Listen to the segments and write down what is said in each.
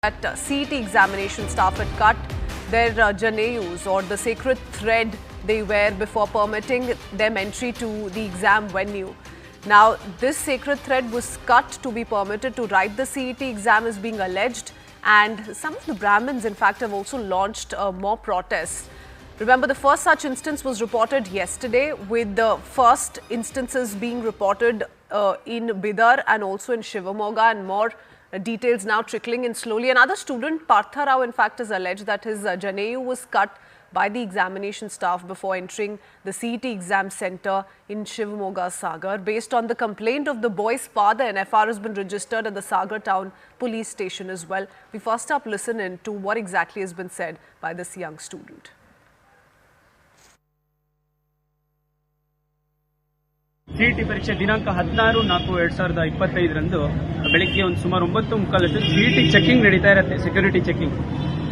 that CET examination staff had cut their Janeus, or the sacred thread they wear before permitting them entry to the exam venue. Now, this sacred thread was cut to be permitted to write the CET exam is being alleged, and some of the Brahmins, in fact, have also launched more protests. Remember, the first such instance was reported yesterday, with the first instances being reported in Bidar and also in Shivamoga, and more details now trickling in slowly. Another student, Partha Rao, in fact, has alleged that his Janeu was cut by the examination staff before entering the CET exam center in Shivamoga, Sagar. Based on the complaint of the boy's father, an FR has been registered at the Sagar town police station as well. We first up listen in to what exactly has been said by this young student. CET ಪರೀಕ್ಷೆ ದಿನಾಂಕ 16/4/2025 ಬೆಳಗ್ಗೆ ಒಂದು ಸುಮಾರು 9:45 CET checking ನಡೀತಾ ಇರುತ್ತೆ.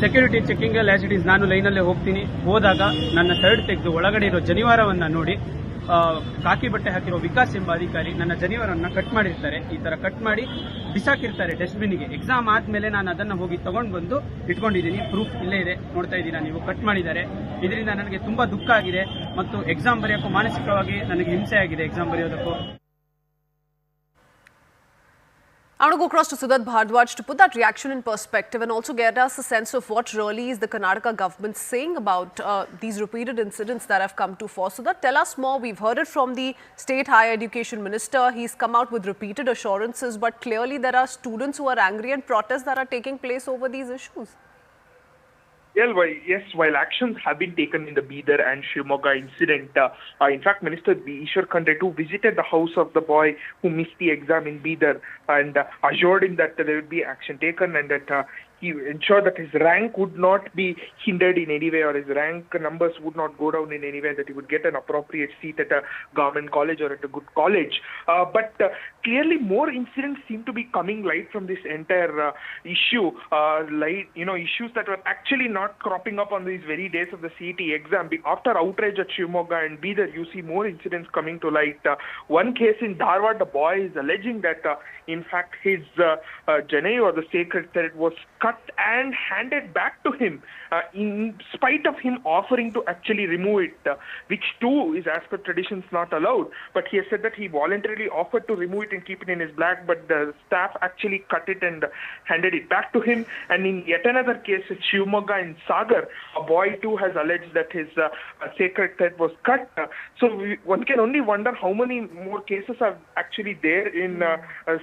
Security checking ಅಲ್ಲಿ as it is ನಾನು ಲೈನಲ್ಲೇ ಹೋಗ್ತೀನಿ. ಹೋದಾಗ ನನ್ನ ಶರ್ಟ್ ತೆಗೆದು ಒಳಗಡೆ ಇರೋ ಜನಿವಾರವನ್ನ ನೋಡಿ ಕಾಕಿ ಬಟ್ಟೆ ಹಾಕಿರೋ ವಿಕಾಸ್ ಎಂಬ ಅಧಿಕಾರಿ ನನ್ನ ಜನಿವಾರನ್ನ ಕಟ್ ಮಾಡಿರ್ತಾರೆ. ಈ ತರ ಕಟ್ ಮಾಡಿ ಬಿಸಾಕಿರ್ತಾರೆ ಡಸ್ಟ್ಬಿನ್ಗೆ. ಎಕ್ಸಾಮ್ ಆದ್ಮೇಲೆ ನಾನು ಅದನ್ನ ಹೋಗಿ ತಗೊಂಡು ಬಂದು ಇಟ್ಕೊಂಡಿದ್ದೀನಿ. ಪ್ರೂಫ್ ಇಲ್ಲೇ ಇದೆ, ನೋಡ್ತಾ ಇದ್ದೀರಾ ನೀವು, ಕಟ್ ಮಾಡಿದ್ದಾರೆ. ಇದರಿಂದ ನನಗೆ ತುಂಬಾ ದುಃಖ ಆಗಿದೆ ಮತ್ತು ಎಕ್ಸಾಮ್ ಬರೆಯೋಕ್ಕೂ ಮಾನಸಿಕವಾಗಿ ನನಗೆ ಹಿಂಸೆ ಆಗಿದೆ. ಎಕ್ಸಾಮ್ ಬರೆಯೋದಕ್ಕೂ I want to go across to Siddharth Bhardwaj to put that reaction in perspective and also get us a sense of what really is the Karnataka government saying about these repeated incidents that have come to fore. Siddharth, tell us more. We've heard it from the State Higher Education Minister. He's come out with repeated assurances, but clearly there are students who are angry and protests that are taking place over these issues. Yes, while actions have been taken in the Bidar and Shivamoga incident, in fact, Minister Ishwar Khandre too visited the house of the boy who missed the exam in Bidar and assured him that there would be action taken and that he ensured that his rank would not be hindered in any way, or his rank numbers would not go down in any way, that he would get an appropriate seat at a government college or at a good college. But clearly more incidents seem to be coming light from this entire issue, issues that were actually not cropping up on these very days of the CET exam. After outrage at Shivamoga and Bidar, you see more incidents coming to light. One case in Dharwad, the boy is alleging that in fact his Janeu, or the sacred thread, was cut and handed back to him in spite of him offering to actually remove it, which too is as per traditions not allowed. But he has said that he voluntarily offered to remove it and keep it in his bag, but the staff actually cut it and handed it back to him. And in yet another case at Shivamoga in Sagar, a boy too has alleged that his sacred thread was cut. So one can only wonder how many more cases are actually there in a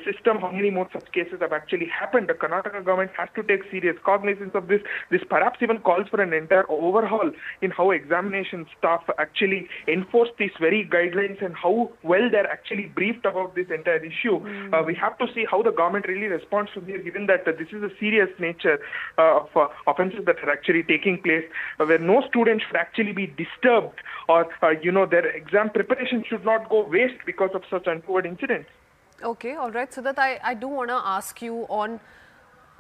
system, how many more such cases have actually happened. The Karnataka government has to take serious cognizance of this. This perhaps even calls for an entire overhaul in how examination staff actually enforce these very guidelines and how well they're actually briefed about this entire issue. We have to see how the government really responds to this, given that this is a serious nature of offences that are actually taking place, where no student should actually be disturbed, or their exam preparation should not go waste because of such untoward incidents. Okay, all right. So that I do want to ask you on,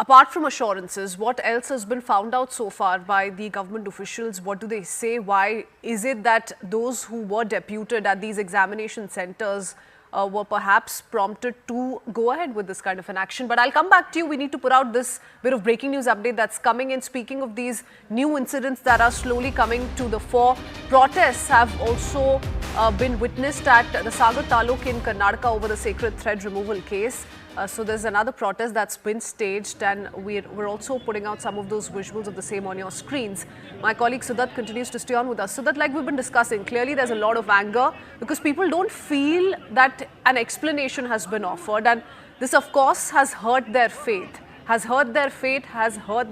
apart from assurances, what else has been found out so far by the government officials? What do they say? Why is it that those who were deputed at these examination centers were perhaps prompted to go ahead with this kind of an action? But I'll come back to you. We need to put out this bit of breaking news update that's coming in. Speaking of these new incidents that are slowly coming to the fore, protests have also been witnessed at the Sagar Taluk in Karnataka over the sacred thread removal case. So there's another protest that's been staged, and we're also putting out some of those visuals of the same on your screens. My colleague Siddharth continues to stay on with us. Siddharth, like we've been discussing, clearly there's a lot of anger because people don't feel that an explanation has been offered, and this of course has hurt their faith, has hurt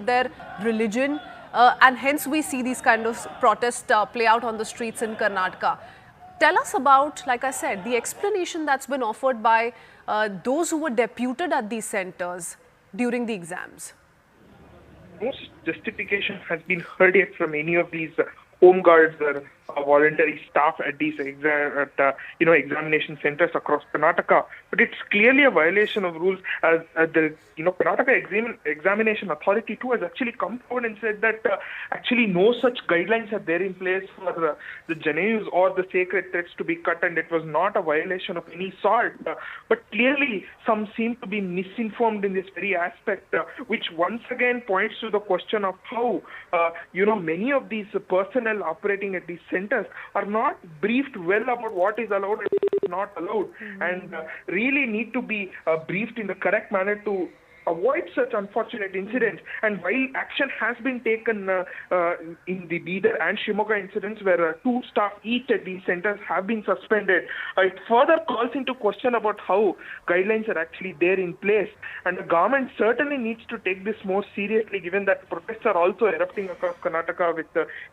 their religion, and hence we see these kind of protests play out on the streets in Karnataka. Tell us about, like I said, the explanation that's been offered by those who were deputed at these centers during the exams. No justification has been heard yet from any of these home guards or voluntary staff at these examination centers across Karnataka. But it's clearly a violation of rules, as the Karnataka Examination Authority too has actually come forward and said that actually no such guidelines are there in place for the Janeus or the sacred threads to be cut, and it was not a violation of any sort. But clearly, some seem to be misinformed in this very aspect, which once again points to the question of how many of these personnel operating at these centers are not briefed well about what is allowed and what is not allowed, and really need to be briefed in the correct manner to avoid such unfortunate incidents. And while action has been taken in the Bidar and Shimoga incidents, where 2 staff each at these centers have been suspended, it further calls into question about how guidelines are actually there in place. And the government certainly needs to take this more seriously, given that protests are also erupting across Karnataka with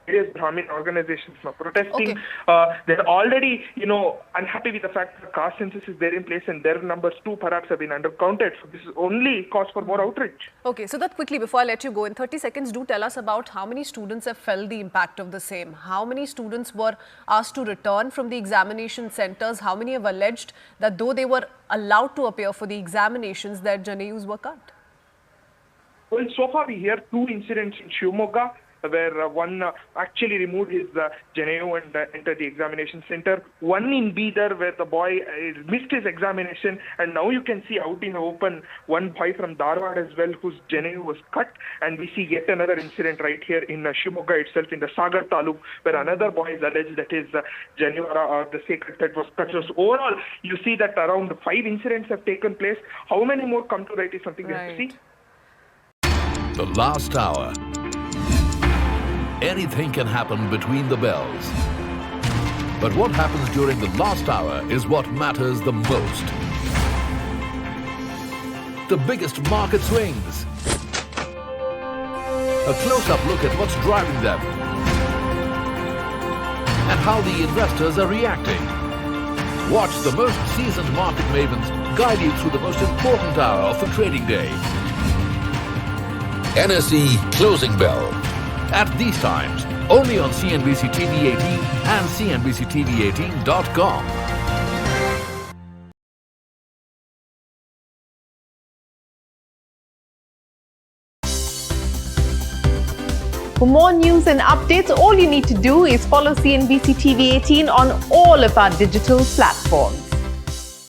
various Brahmin organizations now protesting. Okay. They're already, unhappy with the fact that the caste census is there in place, and their numbers too perhaps have been undercounted. So this is only cause for more outrage. Okay, so that quickly, before I let you go, in 30 seconds, do tell us about how many students have felt the impact of the same. How many students were asked to return from the examination centers? How many have alleged that though they were allowed to appear for the examinations, their Janeus were cut? Well, so far we hear 2 incidents in Shimoga, where one actually removed his Janeu and entered the examination center. One in Bidar, where the boy missed his examination, and now you can see out in the open one boy from Dharwad as well, whose Janeu was cut. And we see yet another incident right here in Shimoga itself, in the Sagar Taluk, where another boy is alleged that his Janeu or the sacred thread was cut. So overall, you see that around 5 incidents have taken place. How many more come to light is something we have to see. The last hour. Anything can happen between the bells. But what happens during the last hour is what matters the most. The biggest market swings. A close-up look at what's driving them. And how the investors are reacting. Watch the most seasoned market mavens guide you through the most important hour of the trading day. NSE Closing Bell. At these times, only on CNBC TV 18 and CNBCTV18.com. For more news and updates, all you need to do is follow CNBC TV 18 on all of our digital platforms.